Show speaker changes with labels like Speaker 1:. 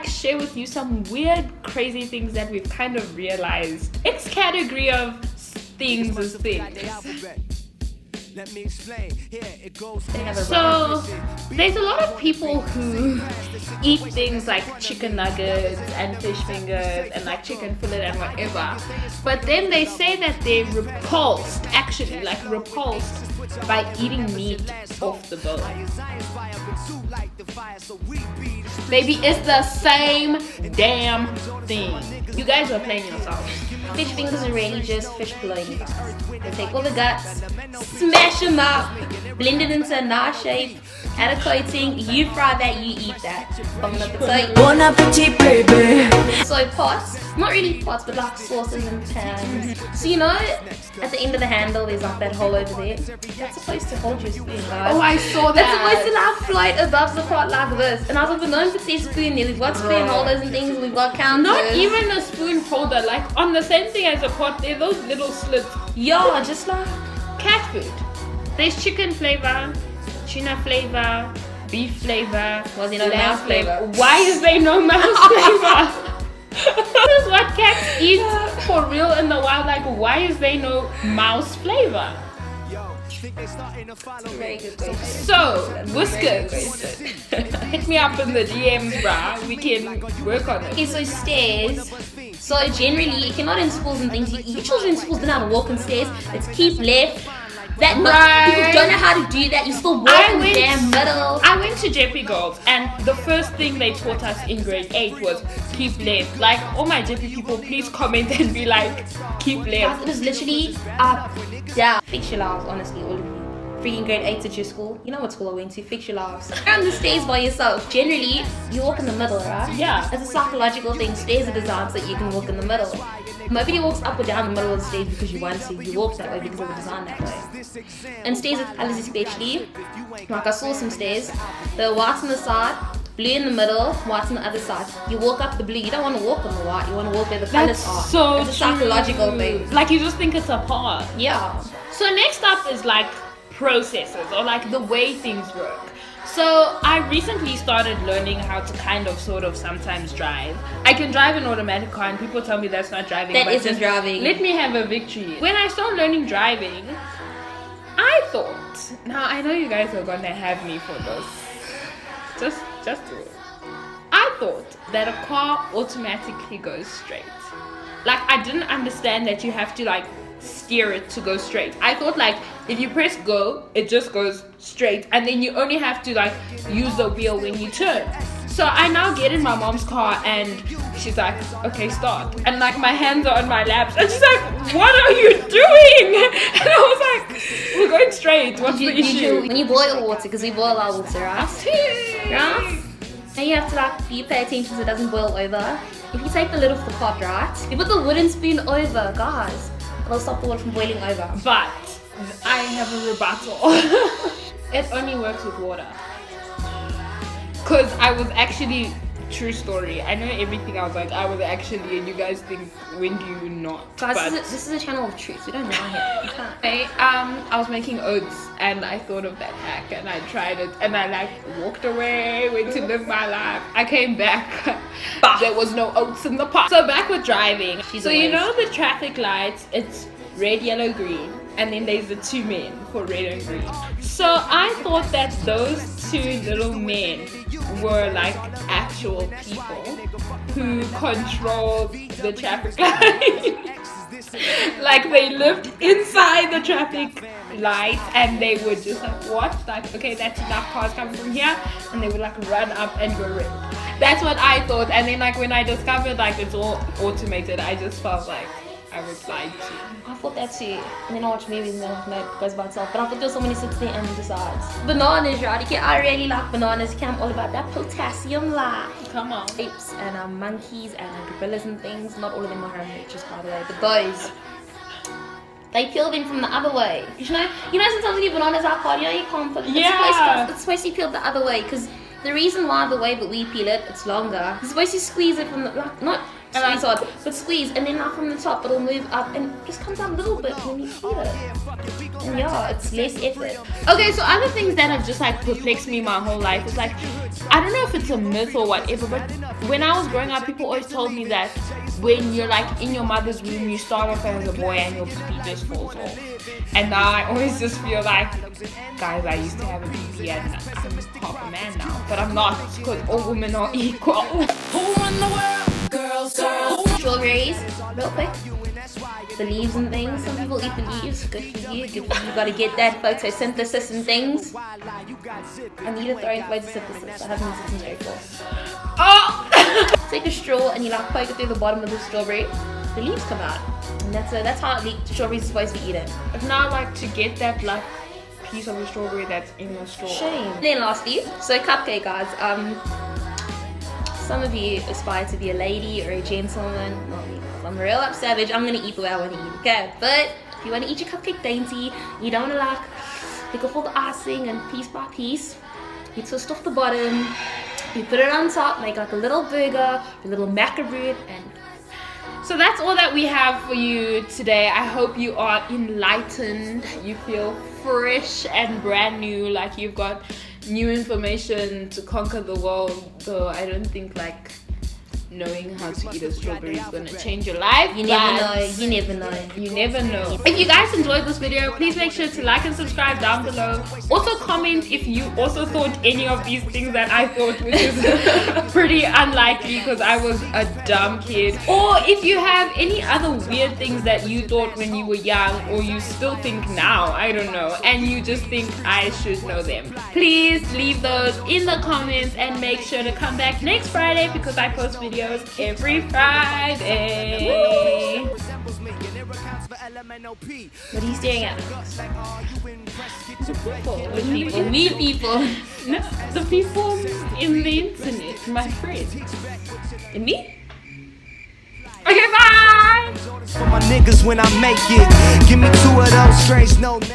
Speaker 1: like share with you some weird, crazy things that we've kind of realized. X category of things is things.
Speaker 2: Let me explain. Here it goes.
Speaker 1: So there's a lot of people who eat things like chicken nuggets and fish fingers and like chicken fillet and whatever, but then they say that they're repulsed by eating meat off the bone. Baby, it's the same damn thing. You guys are playing yourself.
Speaker 3: Fish fingers are really just fish fillet. They take all the guts, smash them up, blend it into a nice shape, add a coating, you fry that, you eat that. Bon appetit, baby. So pots, not really pots, but like sauces and pans. So you know, at the end of the handle, there's like that hole over there. That's supposed to hold your spoon, guys.
Speaker 1: Oh, I saw that.
Speaker 3: That's supposed to like float above the pot like this. And I was like, we're known for this spoon there. We've got spoon holders and things. We've got counters.
Speaker 1: Not even a spoon holder. Like on the same thing as a pot, there are those little slits.
Speaker 3: Yeah, just like
Speaker 1: cat food. There's chicken flavor, tuna flavor, beef flavor,
Speaker 3: was there no mouse flavor?
Speaker 1: Why is there no mouse flavor? This is what cats eat for real in the wild. Like, why is there no mouse flavor?
Speaker 3: Very good question.
Speaker 1: So, Whiskers, hit me up in the DMs, bruh. We can work on it.
Speaker 3: Okay, so stairs. So generally, if you're not in schools and things, your children in schools don't know how to walk on stairs. Let's keep left. That people don't know how to do that. You still walk in the damn middle.
Speaker 1: I went to JP Girls, and the first thing they taught us in grade 8 was keep left. Like, all my JP people, please comment and be like, keep left.
Speaker 3: It was literally up, down. Fix your lives, honestly, all of you. Freaking grade 8 at your school. You know what school I went to. Fix your lives. You're on the stairs by yourself. Generally, you walk in the middle, right?
Speaker 1: Yeah.
Speaker 3: It's a psychological thing. Stairs are designed so that you can walk in the middle. Nobody walks up or down the middle of the stairs because you want to. You walk that way because they were designed that way. And stairs with colours especially. Like I saw some stairs. The white's on the side, blue in the middle, white's on the other side. You walk up the blue. You don't want to walk on the white. You want to walk where the colours are.
Speaker 1: So
Speaker 3: it's a psychological thing.
Speaker 1: Like you just think it's a part.
Speaker 3: Yeah.
Speaker 1: So next up is like processes or like the way things work. So I recently started learning how to kind of sort of sometimes drive. I can drive an automatic car and people tell me that's not driving.
Speaker 3: That isn't driving.
Speaker 1: Let me have a victory. When I started learning driving, I thought, now I know you guys are gonna have me for this. Just do it. I thought that a car automatically goes straight. Like I didn't understand that you have to like steer it to go straight. I thought like if you press go, it just goes straight and then you only have to like use the wheel when you turn. So I now get in my mom's car and she's like, okay, start. And like my hands are on my laps and she's like, what are you doing? And I was like, we're going straight. What's the issue?
Speaker 3: When you boil water, because we boil our water, right? Right? And you have to like, you pay attention so it doesn't boil over. If you take the lid off the pot, right? You put the wooden spoon over, guys. It'll stop the water from boiling over.
Speaker 1: But I have a rebuttal. It only works with water. Because I was actually, true story, I know everything. I was actually, and you guys think, when do you not?
Speaker 3: Guys, this is a channel of truth. We don't lie here. You can't.
Speaker 1: Hey, I was making oats and I thought of that hack and I tried it and I like walked away, went to live my life. I came back, there was no oats in the pot. So back with driving. So you know the traffic lights, it's red, yellow, green. And then there's the two men for red and green. So I thought that those two little men were like actual people who controlled the traffic light. Like they lived inside the traffic light and they would just like watch, like, okay, that's enough cars coming from here, and they would like run up and go red. That's what I thought. And then like when I discovered like it's all automated, I just felt like I was lied to.
Speaker 3: I thought that too. And then I watch movies and then it goes by itself. But I thought there was someone who sits there and decides. Bananas, right? I really like bananas. I'm all about that potassium life.
Speaker 1: Come on.
Speaker 3: Apes and monkeys and gorillas and things. Not all of them are home natures, by the way. But those, they peel them from the other way. You know sometimes when you bananas out cold, you can't put it. It's supposed to be peeled the other way because the reason why the way that we peel it, it's longer. You're supposed to squeeze it from the, like, not Squeeze hard, but squeeze, and then now from the top it'll move up and just comes out a little bit when you eat it. And yeah, it's less effort.
Speaker 1: Okay, so other things that have just like perplexed me my whole life is like, I don't know if it's a myth or whatever, but when I was growing up, people always told me that when you're like in your mother's womb, you start off as a boy and your pee just falls off. And now I always just feel like, guys, I used to have a pee and I'm half a man now, but I'm not, because all women are equal.
Speaker 4: Who run the world? Girls, girls.
Speaker 3: Strawberries, real quick. The leaves and things. Some people eat the leaves. Good for you. Good for you. Gotta get that photosynthesis and things. I need to throw in photosynthesis. I haven't used it in before.
Speaker 1: Oh!
Speaker 3: Take a straw and you like poke it through the bottom of the strawberry. The leaves come out. And that's how strawberries are supposed to be eaten.
Speaker 1: But now I like to get that like piece of the strawberry that's in the straw.
Speaker 3: Shame. And then lastly, so cupcake guys. Some of you aspire to be a lady or a gentleman. Not me. I'm a real up savage. I'm gonna eat the way I want to eat. Okay, but if you want to eat your cupcake dainty, you don't want to like pick off all the icing and piece by piece. You twist off the bottom. You put it on top. Make like a little burger, a little macaroon, and
Speaker 1: so that's all that we have for you today. I hope you are enlightened. You feel fresh and brand new, like you've got new information to conquer the world. Though I don't think like knowing how to eat a strawberry is gonna change your life.
Speaker 3: you never know. You never know.
Speaker 1: You never know. If you guys enjoyed this video, please make sure to like and subscribe down below. Also comment if you also thought any of these things that I thought, which is pretty unlikely because I was a dumb kid. Or if you have any other weird things that you thought when you were young or you still think now, I don't know, and you just think I should know them. Please leave those in the comments and make sure to come back next Friday because I post videos every Friday.
Speaker 3: Woo! What are you staring at?
Speaker 1: The people.
Speaker 3: Me people.
Speaker 1: No, the people in the internet, my friends.
Speaker 3: And me?
Speaker 1: Okay, bye!
Speaker 2: For my niggas when I make it, give me two of those strange no names.